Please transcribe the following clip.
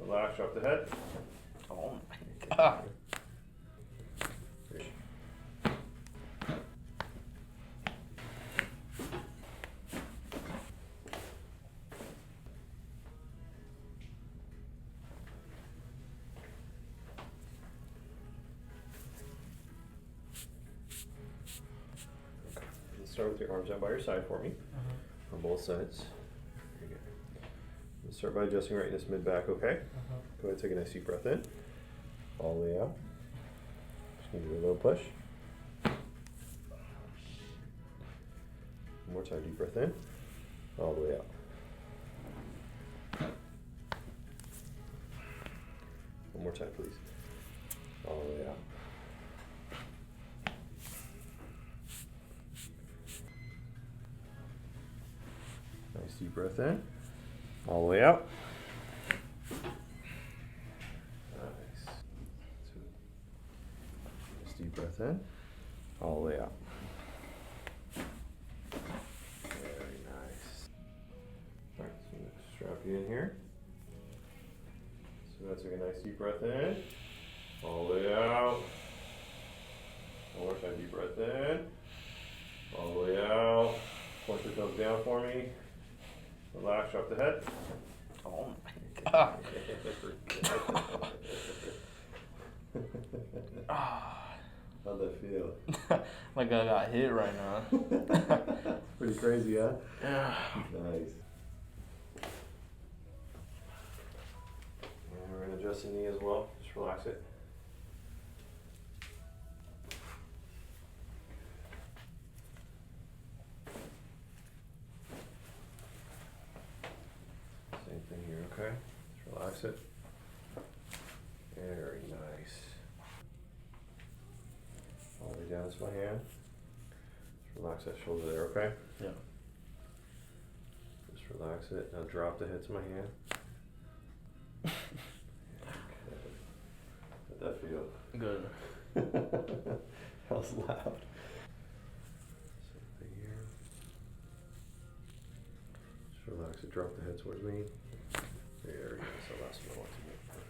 Relax, drop the head. Oh my god. Let's start with your arms out by your side for me, on both sides. Very good. Let's start by adjusting right in this mid-back, okay? Go ahead and take a nice deep breath in, all the way out. Just gonna do a little push. One more time, deep breath in, all the way out. One more time, please. All the way out. Nice deep breath in, all the way out. Nice. Nice deep breath in, all the way out. Very nice. All right, so I'm gonna strap you in here. So that's a nice deep breath in, all the way out. One more time, deep breath in, all the way out. Point your thumbs down for me. Relax, drop the head. Oh my god. How'd that feel? Like I got hit right now. Pretty crazy, huh? Yeah. Nice. And we're gonna adjust the knee as well. Just relax it. Same thing here, okay? Just relax it. Very nice. All the way down to my hand. Just relax that shoulder there, okay? Yeah. Just relax it. Now drop the head to my hand. Okay. How'd that feel? Good. That was loud. Same thing here. Just relax it. Drop the head towards me. There we go. That's the last one I want to get. Perfect.